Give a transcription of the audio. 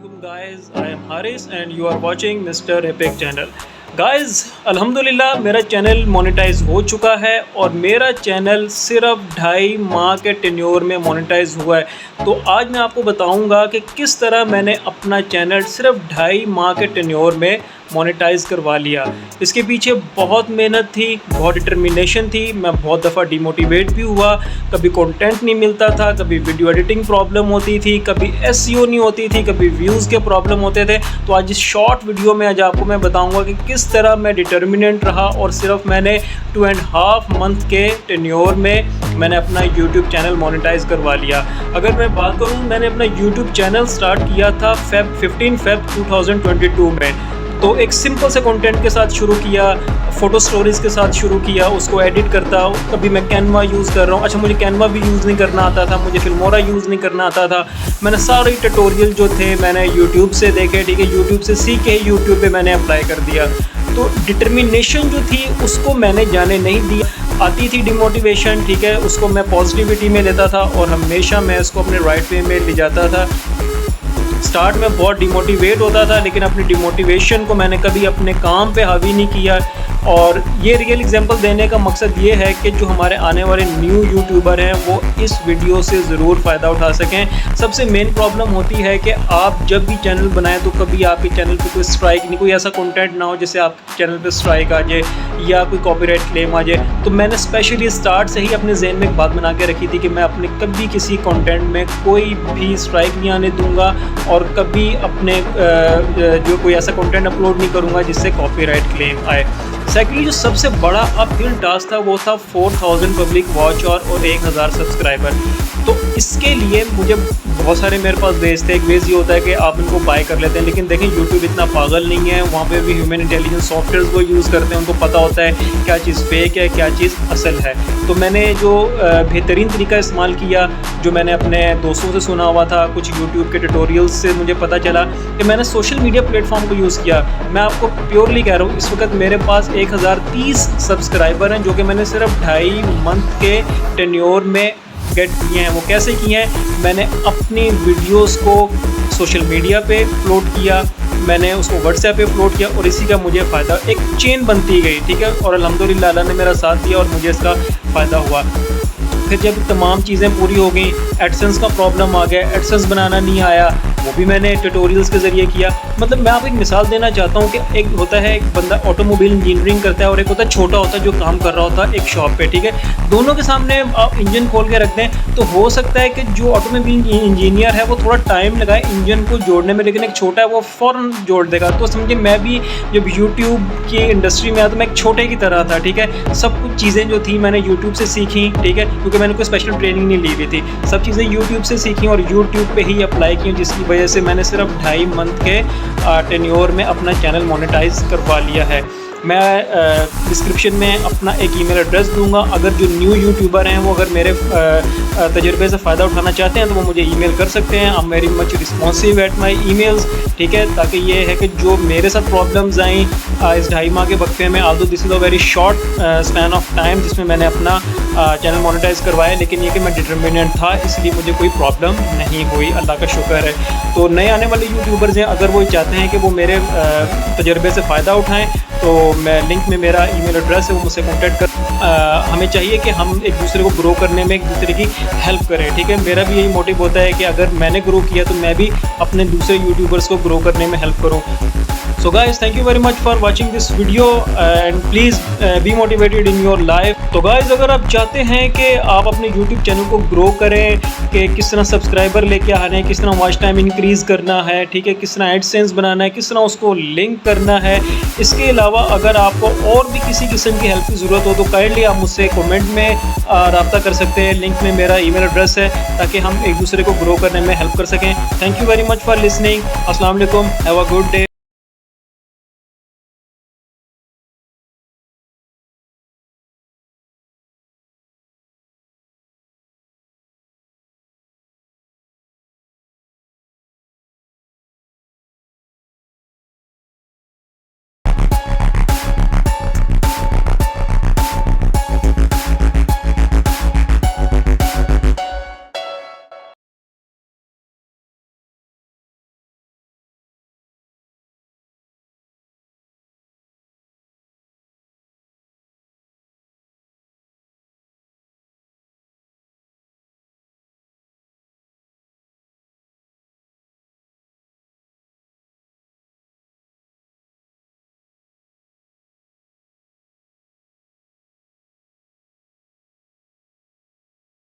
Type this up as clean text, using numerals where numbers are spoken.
Assalamualaikum guys, I am Haris and you are watching Mr. Epic channel. Guys अल्हम्दुलिल्लाह मेरा channel monetise हो चुका है और मेरा चैनल सिर्फ 2.5 माह के टेन्योर में मोनेटाइज हुआ है। तो आज मैं आपको बताऊंगा कि किस तरह मैंने अपना चैनल सिर्फ 2.5 माह के टेन्योर में मोनेटाइज़ करवा लिया। इसके पीछे बहुत मेहनत थी, बहुत डिटर्मिनेशन थी। मैं बहुत दफ़ा डिमोटिवेट भी हुआ, कभी कंटेंट नहीं मिलता था, कभी वीडियो एडिटिंग प्रॉब्लम होती थी, कभी एसईओ नहीं होती थी, कभी व्यूज़ के प्रॉब्लम होते थे। तो आज इस शॉर्ट वीडियो में आज आपको मैं बताऊंगा कि किस तरह मैं डिटर्मिनेंट रहा और सिर्फ मैंने 2.5 मंथ के टेन्योर में मैंने अपना यूट्यूब चैनल मोनेटाइज़ करवा लिया। अगर मैं बात करूँ, मैंने अपना यूट्यूब चैनल स्टार्ट किया था 15 फेब 2022 में। तो एक सिंपल से कंटेंट के साथ शुरू किया, फ़ोटो स्टोरीज़ के साथ शुरू किया, उसको एडिट करता हूँ। कभी मैं कैनवा यूज़ कर रहा हूँ, अच्छा मुझे कैनवा भी यूज़ नहीं करना आता था, मुझे फिल्मोरा यूज़ नहीं करना आता था। मैंने सारे ट्यूटोरियल जो थे मैंने यूट्यूब से देखे, ठीक है, यूट्यूब से सीख के यूट्यूब पे मैंने अप्लाई कर दिया। तो डिटर्मिनेशन जो थी उसको मैंने जाने नहीं दिया। आती थी डिमोटिवेशन, ठीक है, उसको मैं पॉजिटिविटी में लेता था और हमेशा मैं इसको अपने राइट वे में ले जाता था। स्टार्ट में बहुत डिमोटिवेट होता था, लेकिन अपनी डिमोटिवेशन को मैंने कभी अपने काम पे हावी नहीं किया। और ये रियल एग्जांपल देने का मकसद ये है कि जो हमारे आने वाले न्यू यूट्यूबर हैं वो इस वीडियो से ज़रूर फ़ायदा उठा सकें। सबसे मेन प्रॉब्लम होती है कि आप जब भी चैनल बनाएं तो कभी आपके चैनल पे कोई स्ट्राइक नहीं, कोई ऐसा कंटेंट ना हो जिससे आपके चैनल पे स्ट्राइक आ जाए या कोई कॉपीराइट क्लेम आ जाए। तो मैंने स्पेशली स्टार्ट से ही अपने जहन में एक बात बना के रखी थी कि मैं अपने कभी किसी कंटेंट में कोई भी स्ट्राइक नहीं आने दूंगा और कभी अपने जो कोई ऐसा कंटेंट अपलोड नहीं करूंगा जिससे कॉपीराइट क्लेम आए। सेकेंडली जो सबसे बड़ा अपहिल टास्क था वो था 4000 पब्लिक वॉच और 1000 सब्सक्राइबर। तो इसके लिए मुझे बहुत सारे मेरे पास वेज थे। एक वेज ये होता है कि आप इनको बाय कर लेते हैं, लेकिन देखें यूट्यूब इतना पागल नहीं है, वहाँ पे भी ह्यूमन इंटेलिजेंस सॉफ्टवेयर वो यूज़ करते हैं, उनको पता होता है क्या चीज़ फेक है, क्या चीज़ असल है। तो मैंने जो बेहतरीन तरीका इस्तेमाल किया, जो मैंने अपने दोस्तों से सुना हुआ था, कुछ यूट्यूब के ट्यूटोरियल्स से मुझे पता चला कि मैंने सोशल मीडिया प्लेटफॉर्म को यूज़ किया। मैं आपको प्योरली कह रहा हूँ, इस वक्त मेरे पास 1030 सब्सक्राइबर हैं जो कि मैंने सिर्फ 2.5 मंथ के टेन्योर में गेट किए हैं। वो कैसे किए हैं? मैंने अपनी वीडियोस को सोशल मीडिया पे अपलोड किया, मैंने उसको व्हाट्सएप पे अपलोड किया और इसी का मुझे फ़ायदा, एक चेन बनती गई, ठीक है। और अल्हम्दुलिल्लाह अल्लाह ने मेरा साथ दिया और मुझे इसका फ़ायदा हुआ। फिर जब तमाम चीज़ें पूरी हो गई, एडसेंस का प्रॉब्लम आ गया, एडसेंस बनाना नहीं आया, वो भी मैंने ट्यूटोरियल्स के ज़रिए किया। मतलब मैं आपको एक मिसाल देना चाहता हूँ कि एक होता है एक बंदा ऑटोमोबाइल इंजीनियरिंग करता है और एक होता है छोटा होता है जो काम कर रहा होता है एक शॉप पे, ठीक है। दोनों के सामने आप इंजन खोल के रख दें तो हो सकता है कि जो ऑटोमोबाइल इंजीनियर है वो थोड़ा टाइम लगाए इंजन को जोड़ने में, लेकिन एक छोटा है वो फ़ौरन जोड़ देगा। तो समझिए मैं भी जब यूट्यूब की इंडस्ट्री में आया तो मैं एक छोटे की तरह था, ठीक है। सब कुछ चीज़ें जो थी मैंने यूट्यूब से सीखी, ठीक है, क्योंकि मैंने कोई स्पेशल ट्रेनिंग नहीं ली हुई थी। सब चीज़ें यूट्यूब से सीखी और यूट्यूब पे ही अप्लाई की, जिसकी वजह से मैंने सिर्फ 2.5 मंथ के टेन्योर में अपना चैनल मोनेटाइज करवा लिया है। मैं डिस्क्रिप्शन में अपना एक ईमेल एड्रेस दूंगा। अगर जो न्यू यूट्यूबर हैं वो अगर मेरे तजर्बे से फ़ायदा उठाना चाहते हैं तो वो मुझे ईमेल कर सकते हैं। I am very much responsive at my emails, ठीक है, ताकि ये है कि जो मेरे साथ प्रॉब्लम्स आई इस 2.5 माह के वक्फे में, Aldous this is a very short span of time जिसमें मैंने अपना चैनल मोनेटाइज करवाया, लेकिन ये कि मैं डिटर्मिनेंट था इसलिए मुझे कोई प्रॉब्लम नहीं हुई, अल्लाह का शुक्र है। तो नए आने वाले यूट्यूबर्स हैं, अगर वो चाहते हैं कि वो मेरे तजर्बे से फ़ायदा उठाएँ तो मैं लिंक में मेरा ईमेल एड्रेस है, वो मुझसे कॉन्टैक्ट कर। हमें चाहिए कि हम एक दूसरे को ग्रो करने में एक दूसरे की हेल्प करें, ठीक है। मेरा भी यही मोटिव होता है कि अगर मैंने ग्रो किया तो मैं भी अपने दूसरे यूट्यूबर्स को ग्रो करने में हेल्प करूँ। So guys, thank you very much for watching this video and please be motivated in your life। तो guys, अगर आप चाहते हैं कि आप अपने YouTube चैनल को ग्रो करें, कि किस तरह सब्सक्राइबर लेके आने हैं, किस तरह वॉच टाइम इंक्रीज़ करना है, ठीक है, किस तरह एडसेंस बनाना है, किस तरह उसको लिंक करना है, इसके अलावा अगर आपको और भी किसी किस्म की हेल्प की ज़रूरत हो तो काइंडली आप मुझसे कमेंट में रब्ता कर सकते हैं। लिंक में मेरा ईमेल एड्रेस है ताकि हम एक दूसरे को ग्रो करने में हेल्प कर सकें। Thank you very much for listening. अस्सलाम वालेकुम, हैव अ गुड डे।